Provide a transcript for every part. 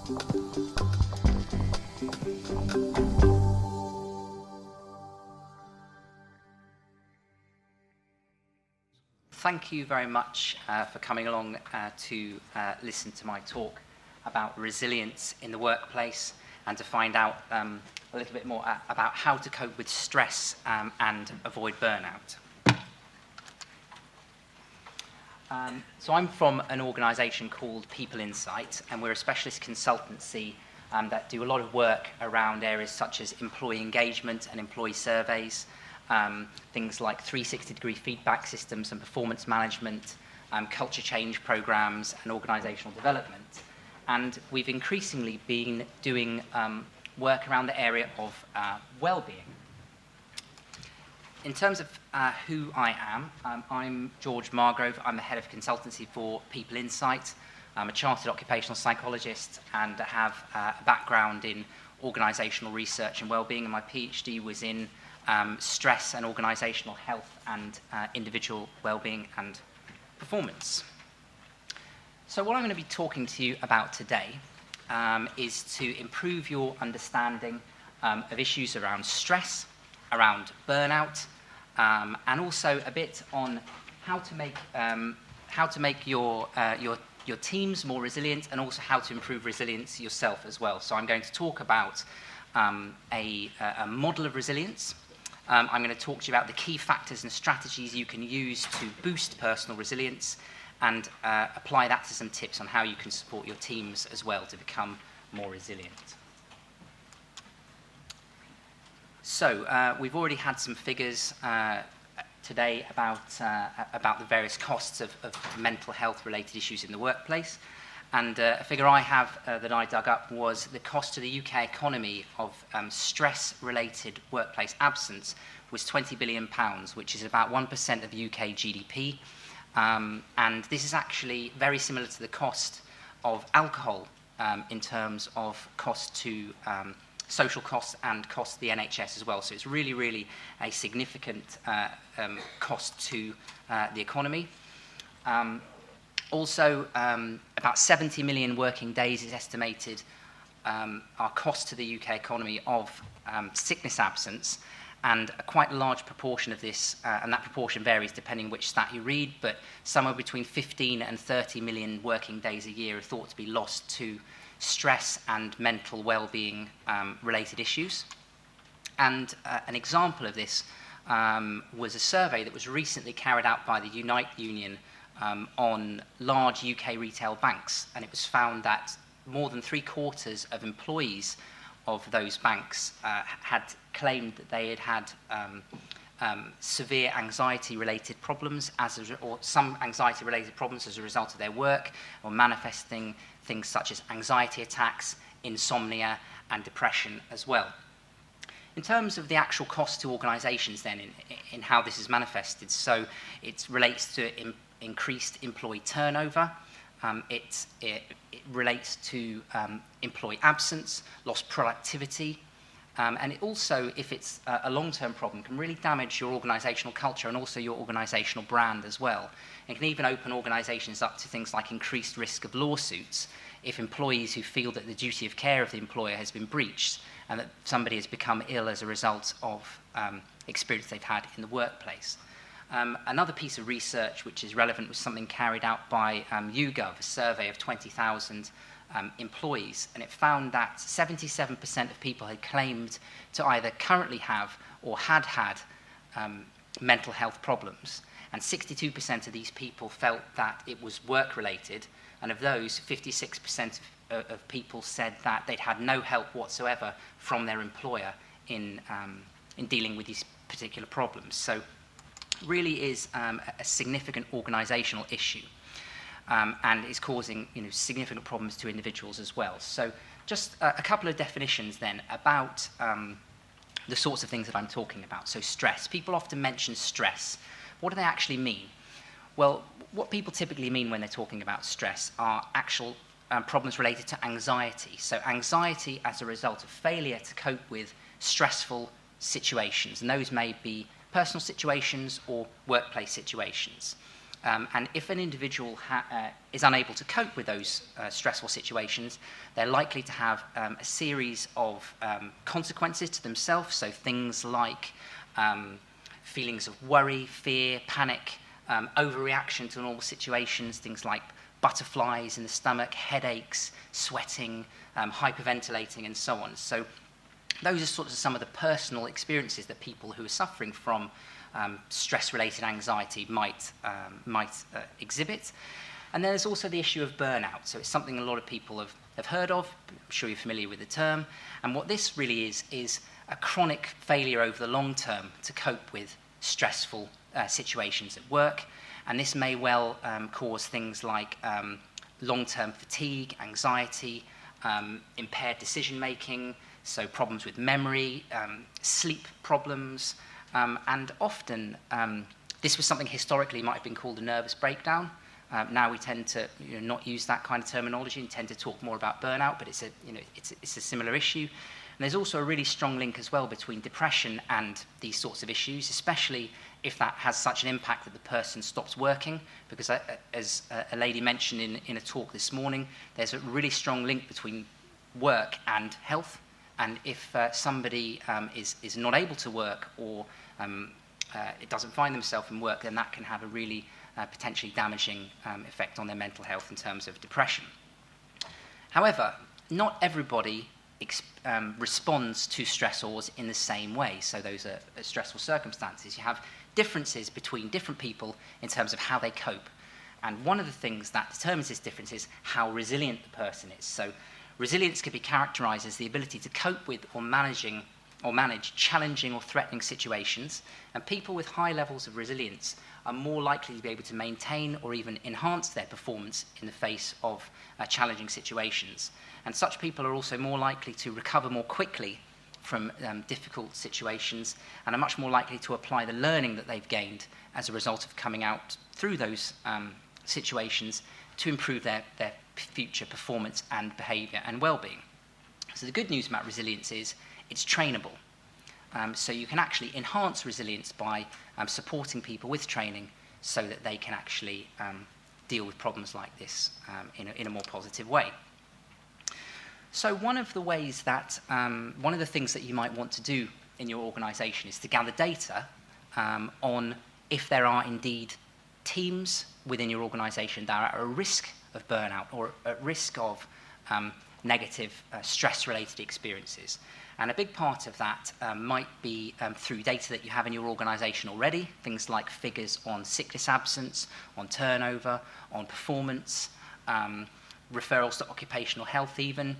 Thank you very much for coming along to listen to my talk about resilience in the workplace and to find out a little bit more about how to cope with stress and avoid burnout. So I'm from an organisation called People Insight, and we're a specialist consultancy that do a lot of work around areas such as employee engagement and employee surveys, things like 360-degree feedback systems and performance management, culture change programs and organisational development. And we've increasingly been doing work around the area of well-being. In terms of who I am, I'm George Margrove. I'm the head of consultancy for People Insight. I'm a chartered occupational psychologist and have a background in organisational research and well-being, and my PhD was in stress and organisational health and individual well-being and performance. So what I'm going to be talking to you about today is to improve your understanding of issues around stress, around burnout, and also a bit on how to make your teams more resilient, and also how to improve resilience yourself as well. So I'm going to talk about a model of resilience. I'm going to talk to you about the key factors and strategies you can use to boost personal resilience, and apply that to some tips on how you can support your teams as well to become more resilient. So we've already had some figures today about the various costs of mental health related issues in the workplace. And a figure I have that I dug up was the cost to the UK economy of stress-related workplace absence was £20 billion, which is about 1% of UK GDP. And this is actually very similar to the cost of alcohol in terms of cost to social costs and cost to the NHS as well. So it's really, really a significant cost to the economy. Also, about 70 million working days is estimated are cost to the UK economy of sickness absence, and a quite large proportion of this, and that proportion varies depending which stat you read, but somewhere between 15 and 30 million working days a year are thought to be lost to stress and mental well-being related issues. And an example of this was a survey that was recently carried out by the Unite Union on large UK retail banks, and it was found that more than 3/4 of employees of those banks had claimed that they had severe anxiety-related problems or some anxiety-related problems as a result of their work, or manifesting things such as anxiety attacks, insomnia, and depression as well. In terms of the actual cost to organisations then in how this is manifested, so it relates to increased employee turnover, it relates to employee absence, lost productivity, and it also, if it's a long-term problem, can really damage your organisational culture and also your organisational brand as well. It can even open organisations up to things like increased risk of lawsuits if employees who feel that the duty of care of the employer has been breached and that somebody has become ill as a result of experience they've had in the workplace. Another piece of research which is relevant was something carried out by YouGov, a survey of 20,000 employees, and it found that 77% of people had claimed to either currently have or had had mental health problems, and 62% of these people felt that it was work-related, and of those, 56% of people said that they'd had no help whatsoever from their employer in dealing with these particular problems. So really is a significant organisational issue, and is causing significant problems to individuals as well. So just a couple of definitions then about the sorts of things that I'm talking about. So stress. People often mention stress. What do they actually mean? Well, what people typically mean when they're talking about stress are actual problems related to anxiety. So anxiety as a result of failure to cope with stressful situations, and those may be personal situations or workplace situations. And if an individual is unable to cope with those stressful situations, they're likely to have a series of consequences to themselves. So things like feelings of worry, fear, panic, overreaction to normal situations, things like butterflies in the stomach, headaches, sweating, hyperventilating, and so on. So those are sort of some of the personal experiences that people who are suffering from stress-related anxiety might exhibit. And then there's also the issue of burnout. So it's something a lot of people have heard of. I'm sure you're familiar with the term. And what this really is a chronic failure over the long term to cope with stressful situations at work. And this may well cause things like long-term fatigue, anxiety, impaired decision-making, so problems with memory, sleep problems, and often this was something historically might have been called a nervous breakdown. Now we tend to not use that kind of terminology and tend to talk more about burnout, but it's a similar issue. And there's also a really strong link as well between depression and these sorts of issues, especially if that has such an impact that the person stops working, because as a lady mentioned in a talk this morning, there's a really strong link between work and health. And if somebody is not able to work or it doesn't find themselves in work, then that can have a really potentially damaging effect on their mental health in terms of depression. However, not everybody responds to stressors in the same way. So those are stressful circumstances. You have differences between different people in terms of how they cope. And one of the things that determines this difference is how resilient the person is. So resilience can be characterized as the ability to cope with or manage challenging or threatening situations. And people with high levels of resilience are more likely to be able to maintain or even enhance their performance in the face of challenging situations. And such people are also more likely to recover more quickly from difficult situations and are much more likely to apply the learning that they've gained as a result of coming out through those situations to improve their future performance and behaviour and well-being. So the good news about resilience is it's trainable. So you can actually enhance resilience by supporting people with training so that they can actually deal with problems like this in a more positive way. So one of the ways that, one of the things that you might want to do in your organisation is to gather data on if there are indeed teams within your organisation that are at a risk of burnout or at risk of negative stress-related experiences. And a big part of that might be through data that you have in your organisation already, things like figures on sickness absence, on turnover, on performance, referrals to occupational health even.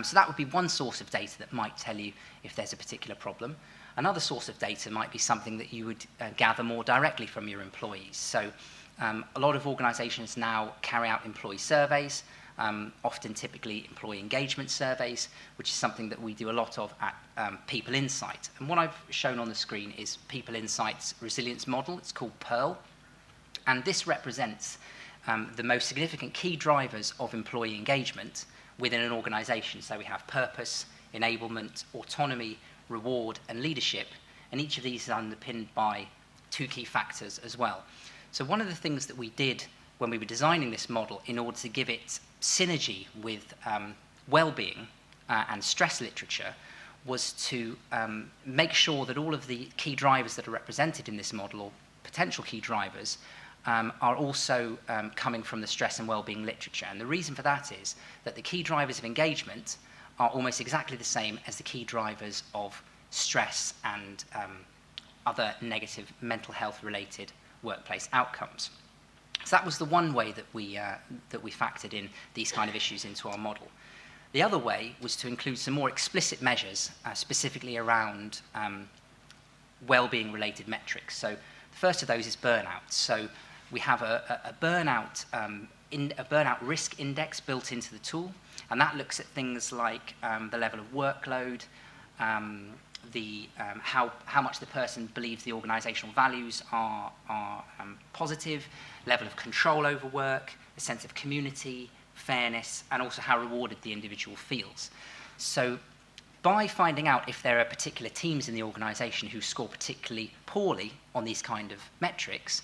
So that would be one source of data that might tell you if there's a particular problem. Another source of data might be something that you would gather more directly from your employees. So a lot of organisations now carry out employee surveys, often typically employee engagement surveys, which is something that we do a lot of at People Insight. And what I've shown on the screen is People Insight's resilience model. It's called Pearl. And this represents the most significant key drivers of employee engagement within an organisation. So we have purpose, enablement, autonomy, reward, and leadership. And each of these is underpinned by two key factors as well. So one of the things that we did when we were designing this model in order to give it synergy with well-being and stress literature was to make sure that all of the key drivers that are represented in this model, or potential key drivers, are also coming from the stress and well-being literature. And the reason for that is that the key drivers of engagement are almost exactly the same as the key drivers of stress and other negative mental health-related workplace outcomes. So that was the one way that we factored in these kind of issues into our model. The other way was to include some more explicit measures, specifically around well-being related metrics. So the first of those is burnout. So we have a burnout risk index built into the tool, and that looks at things like the level of workload, how much the person believes the organisational values are positive, level of control over work, a sense of community, fairness, and also how rewarded the individual feels. So by finding out if there are particular teams in the organisation who score particularly poorly on these kind of metrics,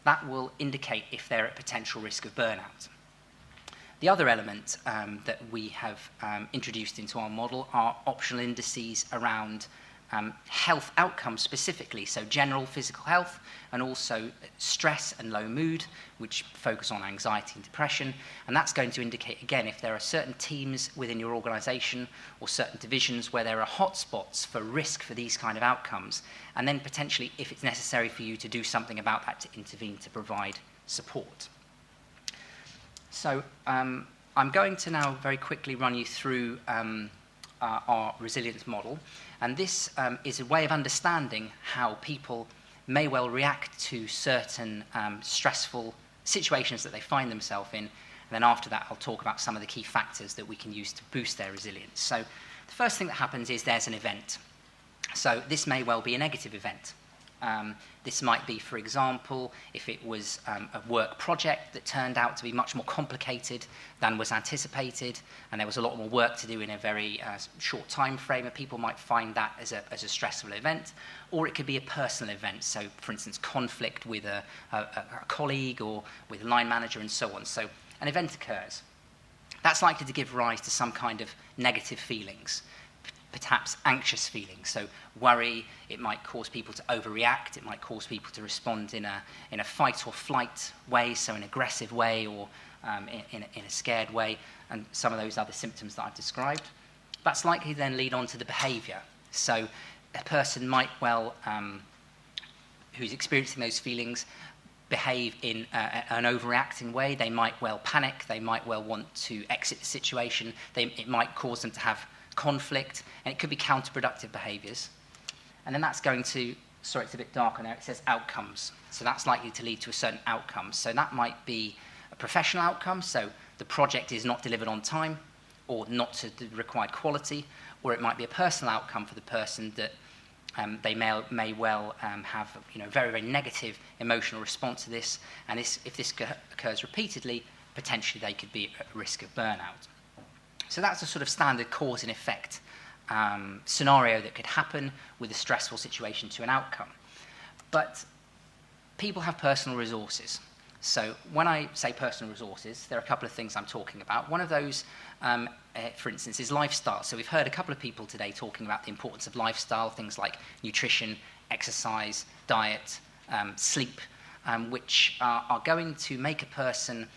that will indicate if they're at potential risk of burnout. The other element that we have introduced into our model are optional indices around health outcomes specifically, so general physical health, and also stress and low mood, which focus on anxiety and depression. And that's going to indicate, again, if there are certain teams within your organisation or certain divisions where there are hotspots for risk for these kind of outcomes, and then potentially, if it's necessary for you to do something about that, to intervene to provide support. So I'm going to now very quickly run you through our resilience model. And this is a way of understanding how people may well react to certain stressful situations that they find themselves in. And then after that, I'll talk about some of the key factors that we can use to boost their resilience. So the first thing that happens is there's an event. So this may well be a negative event. This might be, for example, if it was a work project that turned out to be much more complicated than was anticipated, and there was a lot more work to do in a very short time frame, and people might find that as a stressful event. Or it could be a personal event, so for instance, conflict with a colleague or with a line manager and so on. So an event occurs. That's likely to give rise to some kind of negative feelings, perhaps anxious feelings. So worry, it might cause people to overreact, it might cause people to respond in a fight or flight way, so an aggressive way or in a scared way, and some of those other symptoms that I've described. That's likely to then lead on to the behaviour. So a person might well, who's experiencing those feelings, behave in an overreacting way. They might well panic, they might well want to exit the situation, it might cause them to have conflict, and it could be counterproductive behaviours. And then that's going to, sorry, it's a bit darker now, it says outcomes. So that's likely to lead to a certain outcome. So that might be a professional outcome, so the project is not delivered on time or not to the required quality, or it might be a personal outcome for the person that they may well have very, very negative emotional response to this, and if this occurs repeatedly, potentially they could be at risk of burnout. So that's a sort of standard cause and effect scenario that could happen with a stressful situation to an outcome. But people have personal resources. So when I say personal resources, there are a couple of things I'm talking about. One of those, for instance, is lifestyle. So we've heard a couple of people today talking about the importance of lifestyle, things like nutrition, exercise, diet, sleep, which are going to make a person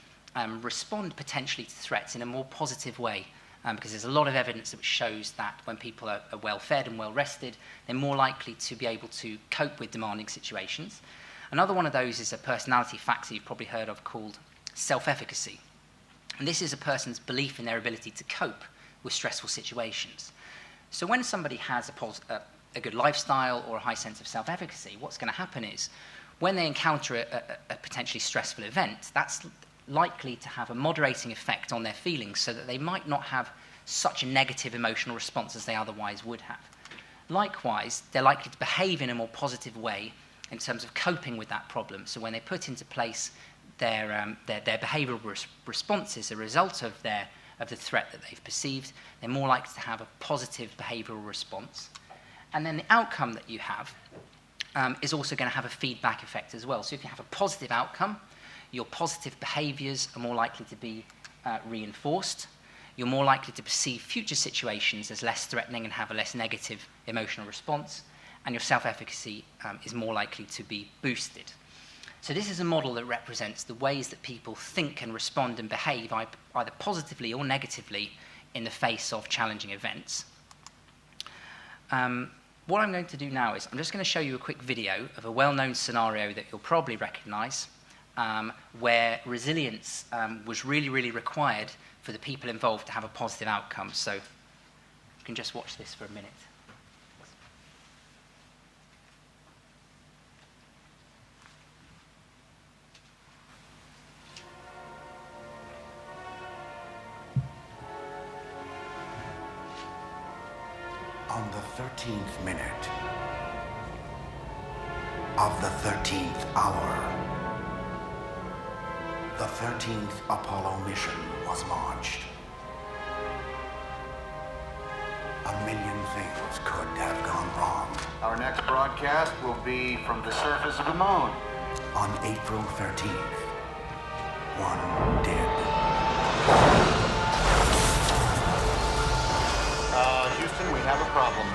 respond potentially to threats in a more positive way. Because there's a lot of evidence that shows that when people are well fed and well rested, they're more likely to be able to cope with demanding situations. Another one of those is a personality factor you've probably heard of called self-efficacy. And this is a person's belief in their ability to cope with stressful situations. So when somebody has a good lifestyle or a high sense of self-efficacy, what's going to happen is when they encounter a potentially stressful event, that's likely to have a moderating effect on their feelings so that they might not have such a negative emotional response as they otherwise would have. Likewise, they're likely to behave in a more positive way in terms of coping with that problem. So when they put into place their behavioural responses as a result of the threat that they've perceived, they're more likely to have a positive behavioural response. And then the outcome that you have is also going to have a feedback effect as well. So if you have a positive outcome, your positive behaviours are more likely to be reinforced. You're more likely to perceive future situations as less threatening and have a less negative emotional response. And your self-efficacy is more likely to be boosted. So this is a model that represents the ways that people think and respond and behave either positively or negatively in the face of challenging events. What I'm going to do now is I'm just going to show you a quick video of a well-known scenario that you'll probably recognise, where resilience was really, really required for the people involved to have a positive outcome. So you can just watch this for a minute. On the 13th minute of the 13th hour, the 13th Apollo mission was launched. A million things could have gone wrong. Our next broadcast will be from the surface of the moon. On April 13th, one dead. Houston, we have a problem.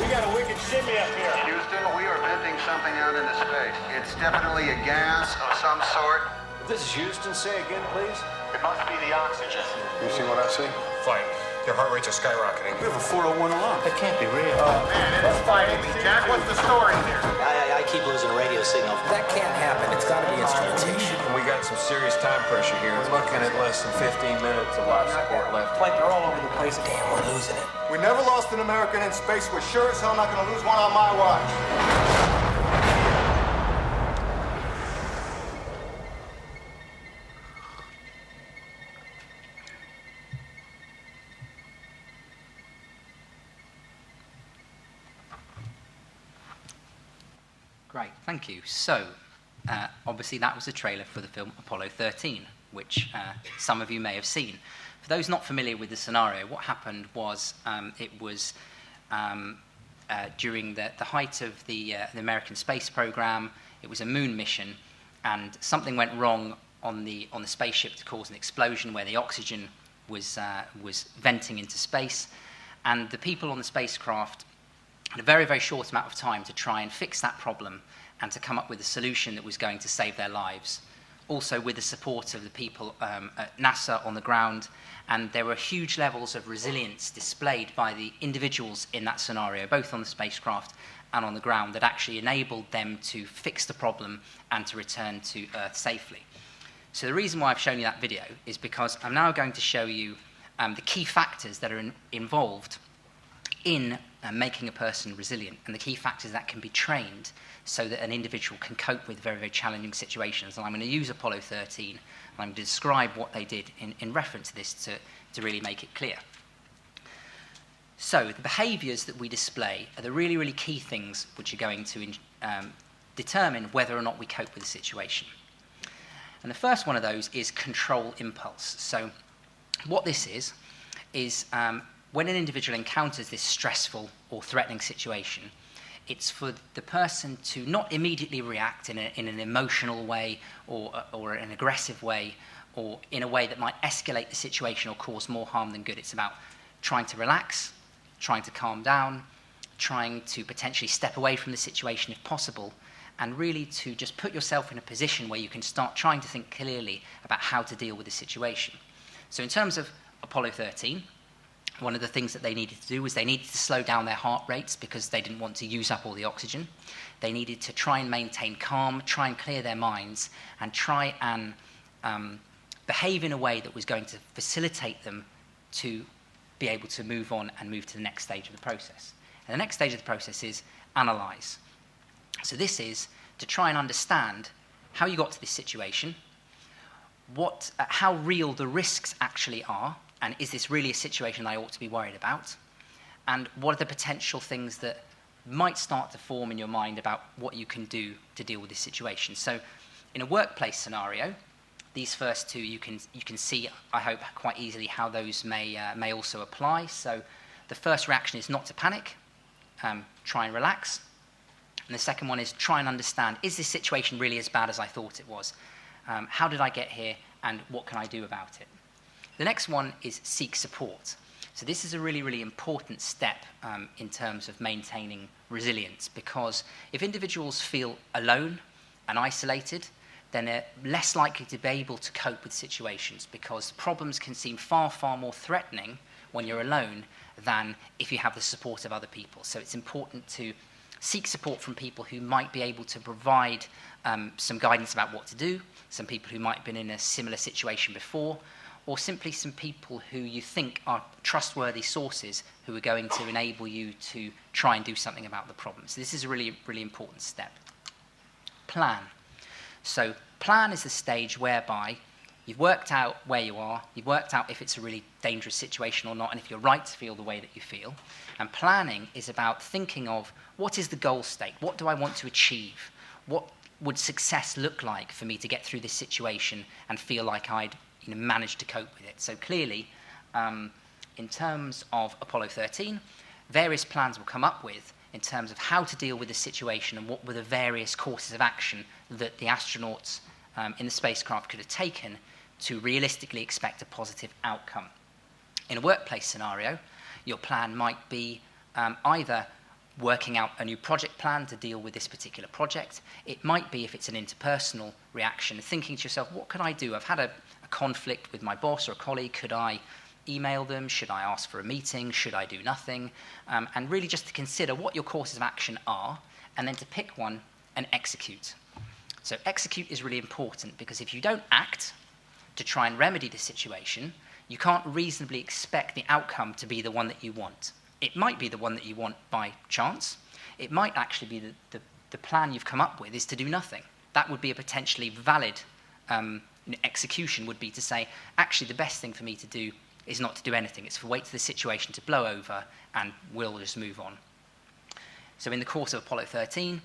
We got a wicked shimmy up here. Houston, we are venting something out into space. It's definitely a gas of some sort. This is Houston. Say again, please. It must be the oxygen. You see what I see? Fight. Your heart rates are skyrocketing. We have a 401 alarm. That can't be real. Man, it's fighting me, Jack. What's the story here? I keep losing a radio signal. That can't happen. It's got to be instrumentation. We got some serious time pressure here. We're looking at less than 15 minutes of life support left. Like they're all over the place. Damn, we're losing it. We never lost an American in space. We're sure as hell not going to lose one on my watch. Great, thank you. So, obviously that was a trailer for the film Apollo 13, which some of you may have seen. For those not familiar with the scenario, what happened was it was during the height of the American space program. It was a moon mission, and something went wrong on the spaceship to cause an explosion where the oxygen was venting into space, and the people on the spacecraft had a very, very short amount of time to try and fix that problem and to come up with a solution that was going to save their lives. Also with the support of the people at NASA on the ground, and there were huge levels of resilience displayed by the individuals in that scenario, both on the spacecraft and on the ground, that actually enabled them to fix the problem and to return to Earth safely. So the reason why I've shown you that video is because I'm now going to show you the key factors that are involved in making a person resilient, and the key factors that can be trained so that an individual can cope with very, very challenging situations. And I'm going to use Apollo 13, and I'm going to describe what they did in reference to this to really make it clear. So the behaviours that we display are the really, really key things which are going to determine whether or not we cope with the situation. And the first one of those is control impulse. So what this is when an individual encounters this stressful or threatening situation, it's for the person to not immediately react in an emotional way or an aggressive way or in a way that might escalate the situation or cause more harm than good. It's about trying to relax, trying to calm down, trying to potentially step away from the situation if possible, and really to just put yourself in a position where you can start trying to think clearly about how to deal with the situation. So in terms of Apollo 13, one of the things that they needed to do was they needed to slow down their heart rates because they didn't want to use up all the oxygen. They needed to try and maintain calm, try and clear their minds, and try and behave in a way that was going to facilitate them to be able to move on and move to the next stage of the process. And the next stage of the process is analyze. So this is to try and understand how you got to this situation, how real the risks actually are, and is this really a situation that I ought to be worried about? And what are the potential things that might start to form in your mind about what you can do to deal with this situation? So in a workplace scenario, these first two you can see, I hope, quite easily how those may also apply. So the first reaction is not to panic, try and relax. And the second one is try and understand, is this situation really as bad as I thought it was? How did I get here, and what can I do about it? The next one is seek support. So this is a really, really important step in terms of maintaining resilience, because if individuals feel alone and isolated, then they're less likely to be able to cope with situations, because problems can seem far, far more threatening when you're alone than if you have the support of other people. So it's important to seek support from people who might be able to provide some guidance about what to do, some people who might have been in a similar situation before, or simply some people who you think are trustworthy sources who are going to enable you to try and do something about the problem. So this is a really, really important step. Plan. So plan is the stage whereby you've worked out where you are, you've worked out if it's a really dangerous situation or not, and if you're right to feel the way that you feel. And planning is about thinking of, what is the goal state? What do I want to achieve? What would success look like for me to get through this situation and feel like I'd managed to cope with it? So clearly, in terms of Apollo 13, various plans will come up with in terms of how to deal with the situation and what were the various courses of action that the astronauts in the spacecraft could have taken to realistically expect a positive outcome. In a workplace scenario, your plan might be either working out a new project plan to deal with this particular project. It might be, if it's an interpersonal reaction, thinking to yourself, what could I do? I've had a conflict with my boss or a colleague. Could I email them? Should I ask for a meeting? Should I do nothing? And really just to consider what your courses of action are, and then to pick one and execute. So execute is really important, because if you don't act to try and remedy the situation, you can't reasonably expect the outcome to be the one that you want. It might be the one that you want by chance. It might actually be the plan you've come up with is to do nothing. That would be a potentially valid execution, would be to say, actually the best thing for me to do is not to do anything. It's to wait for the situation to blow over and we'll just move on. So in the course of Apollo 13,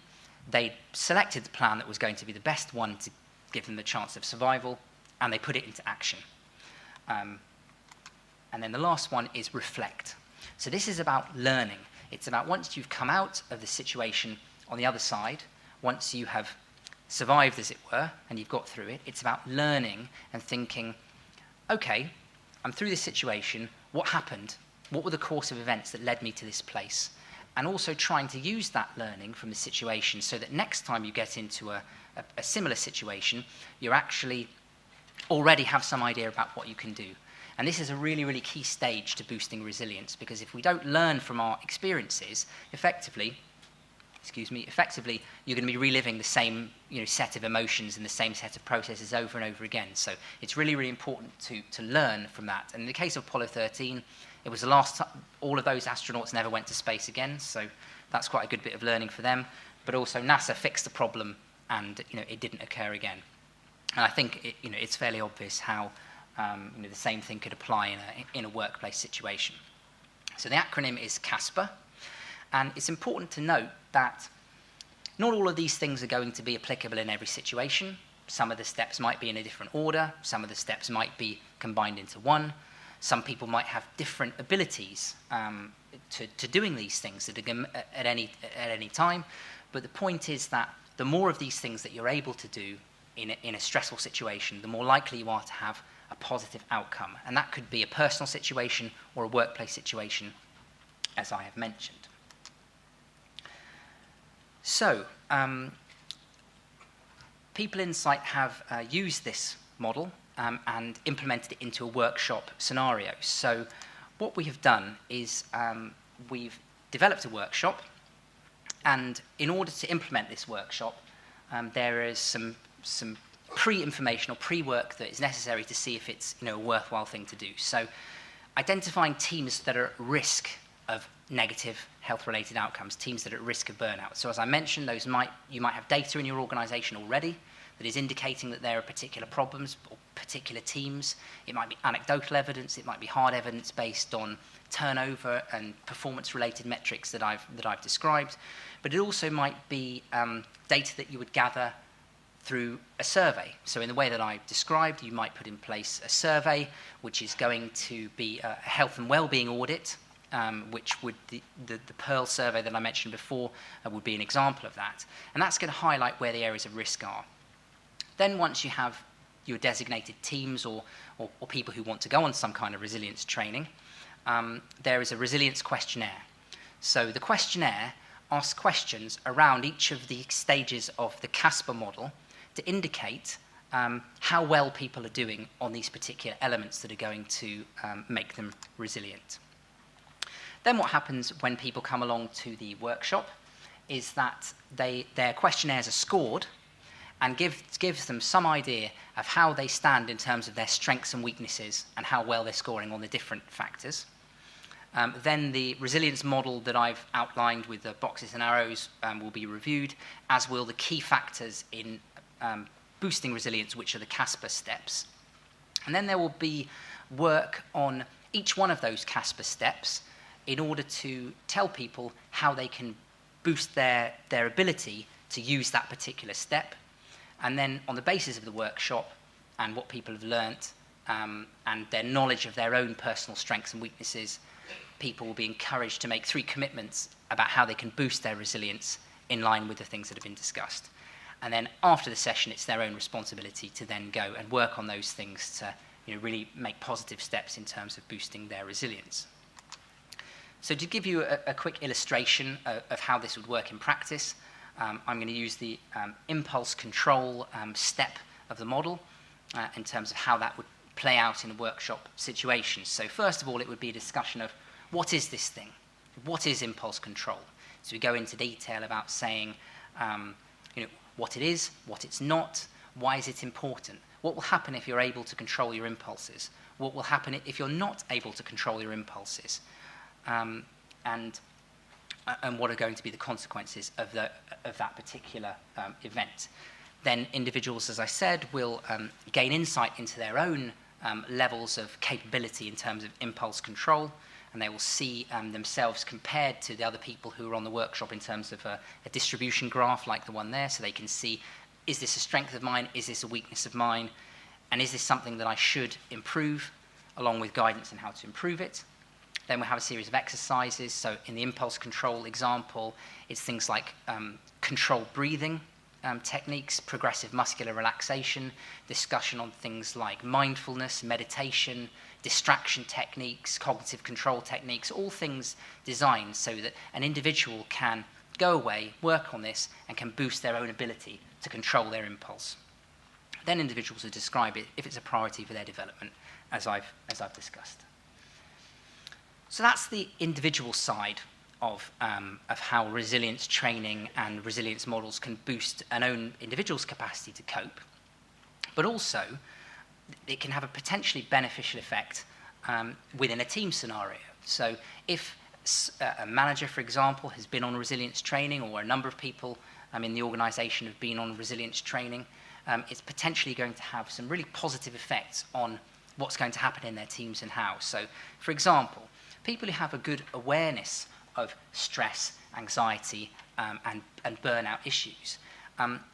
they selected the plan that was going to be the best one to give them the chance of survival, and they put it into action. And then the last one is reflect. So this is about learning. It's about once you've come out of the situation on the other side, once you have survived, as it were, and you've got through it, it's about learning and thinking, okay, I'm through this situation, what happened? What were the course of events that led me to this place? And also trying to use that learning from the situation so that next time you get into a similar situation, you actually already have some idea about what you can do. And this is a really, really key stage to boosting resilience, because if we don't learn from our experiences, effectively, you're going to be reliving the same set of emotions and the same set of processes over and over again. So it's really, really important to learn from that. And in the case of Apollo 13, it was the last time. All of those astronauts never went to space again, so that's quite a good bit of learning for them. But also NASA fixed the problem, and it didn't occur again. And I think it's fairly obvious how the same thing could apply in a workplace situation. So the acronym is CASPER, and it's important to note that not all of these things are going to be applicable in every situation. Some of the steps might be in a different order. Some of the steps might be combined into one. Some people might have different abilities to doing these things at any time. But the point is that the more of these things that you're able to do in a stressful situation, the more likely you are to have a positive outcome. And that could be a personal situation or a workplace situation, as I have mentioned. So, People Insight have used this model and implemented it into a workshop scenario. So what we have done is we've developed a workshop, and in order to implement this workshop, there is some pre-information or pre-work that is necessary to see if it's a worthwhile thing to do. So identifying teams that are at risk of negative health-related outcomes, teams that are at risk of burnout. So as I mentioned, you might have data in your organization already that is indicating that there are particular problems or particular teams. It might be anecdotal evidence, it might be hard evidence based on turnover and performance-related metrics that I've described, but it also might be data that you would gather through a survey. So in the way that I described, you might put in place a survey, which is going to be a health and well-being audit, which would the Pearl survey that I mentioned before would be an example of that. And that's going to highlight where the areas of risk are. Then once you have your designated teams or people who want to go on some kind of resilience training, there is a resilience questionnaire. So the questionnaire asks questions around each of the stages of the CASPER model to indicate how well people are doing on these particular elements that are going to make them resilient. Then what happens when people come along to the workshop is that their questionnaires are scored and gives them some idea of how they stand in terms of their strengths and weaknesses and how well they're scoring on the different factors. Then the resilience model that I've outlined with the boxes and arrows will be reviewed, as will the key factors in boosting resilience, which are the CASPER steps. And then there will be work on each one of those CASPER steps in order to tell people how they can boost their ability to use that particular step. And then on the basis of the workshop and what people have learnt, and their knowledge of their own personal strengths and weaknesses, people will be encouraged to make 3 commitments about how they can boost their resilience in line with the things that have been discussed. And then after the session, it's their own responsibility to then go and work on those things to really make positive steps in terms of boosting their resilience. So to give you a quick illustration of how this would work in practice, I'm going to use the impulse control step of the model in terms of how that would play out in a workshop situation. So first of all, it would be a discussion of what is this thing? What is impulse control? So we go into detail about saying what it is, what it's not, why is it important? What will happen if you're able to control your impulses? What will happen if you're not able to control your impulses? And what are going to be the consequences of that particular event? Then individuals, as I said, will gain insight into their own levels of capability in terms of impulse control, and they will see themselves compared to the other people who are on the workshop in terms of a distribution graph like the one there, so they can see, is this a strength of mine, is this a weakness of mine, and is this something that I should improve, along with guidance on how to improve it. Then we'll have a series of exercises. So in the impulse control example, it's things like controlled breathing techniques, progressive muscular relaxation, discussion on things like mindfulness, meditation, distraction techniques, cognitive control techniques, all things designed so that an individual can go away, work on this, and can boost their own ability to control their impulse. Then individuals will describe it if it's a priority for their development, as I've discussed. So that's the individual side of how resilience training and resilience models can boost an own individual's capacity to cope. But also, it can have a potentially beneficial effect within a team scenario. So if a manager, for example, has been on resilience training, or a number of people in the organisation have been on resilience training, it's potentially going to have some really positive effects on what's going to happen in their teams and how. So, for example, people who have a good awareness of stress, anxiety, and burnout issues,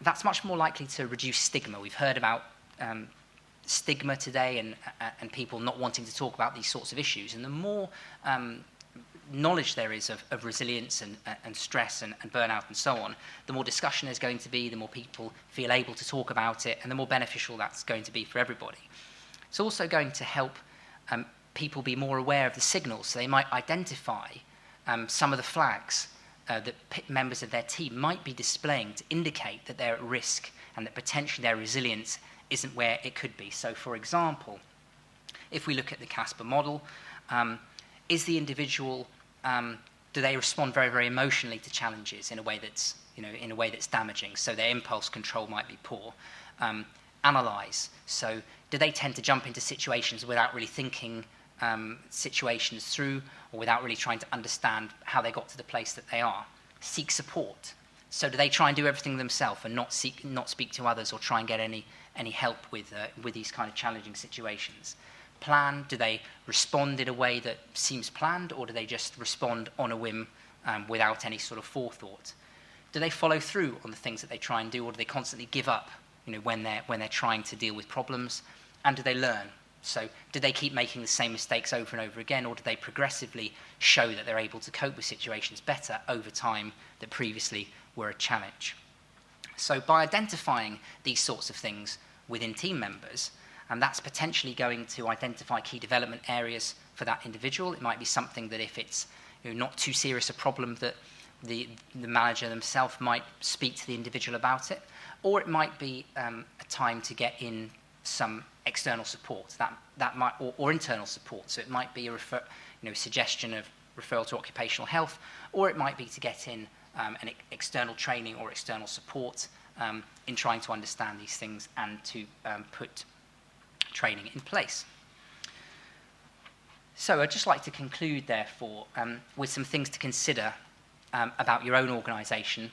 that's much more likely to reduce stigma. We've heard about stigma today and people not wanting to talk about these sorts of issues. And the more knowledge there is of resilience and stress and burnout and so on, the more discussion there's going to be, the more people feel able to talk about it, and the more beneficial that's going to be for everybody. It's also going to help people be more aware of the signals, so they might identify some of the flags that members of their team might be displaying to indicate that they're at risk and that potentially their resilience isn't where it could be. So, for example, if we look at the Casper model, is the individual, do they respond very, very emotionally to challenges in a way that's, in a way that's damaging? So their impulse control might be poor. Analyze. So do they tend to jump into situations without really thinking situations through, or without really trying to understand how they got to the place that they are? Seek support. So do they try and do everything themselves and not speak to others or try and get any help with these kind of challenging situations? Plan. Do they respond in a way that seems planned, or do they just respond on a whim without any sort of forethought? Do they follow through on the things that they try and do, or do they constantly give up when they're trying to deal with problems? And do they learn? So do they keep making the same mistakes over and over again, or do they progressively show that they're able to cope with situations better over time that previously were a challenge? So by identifying these sorts of things within team members, and that's potentially going to identify key development areas for that individual. It might be something that if it's not too serious a problem, that the manager themselves might speak to the individual about it, or it might be a time to get in some external support that might, or internal support. So it might be a suggestion of referral to occupational health, or it might be to get in an external training or external support in trying to understand these things and to put training in place. So I'd just like to conclude, therefore, with some things to consider about your own organisation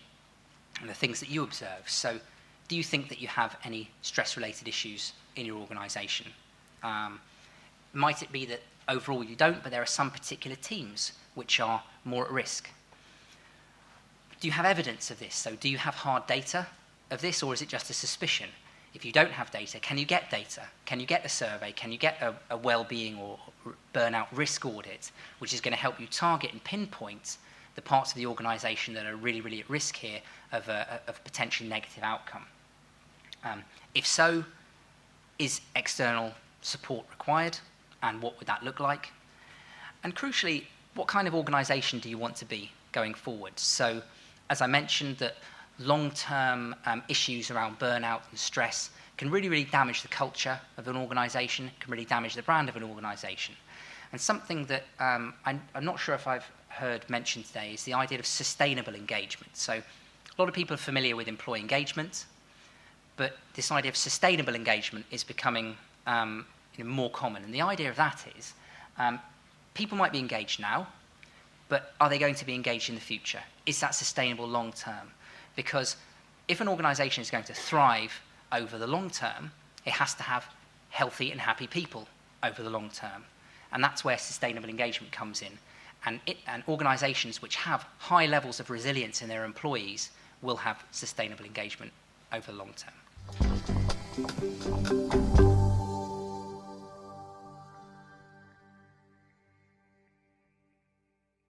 and the things that you observe. So do you think that you have any stress-related issues in your organisation? Might it be that overall you don't, but there are some particular teams which are more at risk? Do you have evidence of this? So do you have hard data of this, or is it just a suspicion? If you don't have data, can you get data? Can you get a survey? Can you get a well-being or burnout risk audit, which is going to help you target and pinpoint the parts of the organisation that are really, really at risk here of a potentially negative outcome? If so, is external support required, and what would that look like? And crucially, what kind of organisation do you want to be going forward? So, as I mentioned, that long-term issues around burnout and stress can really, really damage the culture of an organisation, can really damage the brand of an organisation. And something that I'm not sure if I've heard mentioned today is the idea of sustainable engagement. So a lot of people are familiar with employee engagement, but this idea of sustainable engagement is becoming more common. And the idea of that is people might be engaged now, but are they going to be engaged in the future? Is that sustainable long term? Because if an organisation is going to thrive over the long term, it has to have healthy and happy people over the long term. And that's where sustainable engagement comes in. And organisations which have high levels of resilience in their employees will have sustainable engagement over the long term.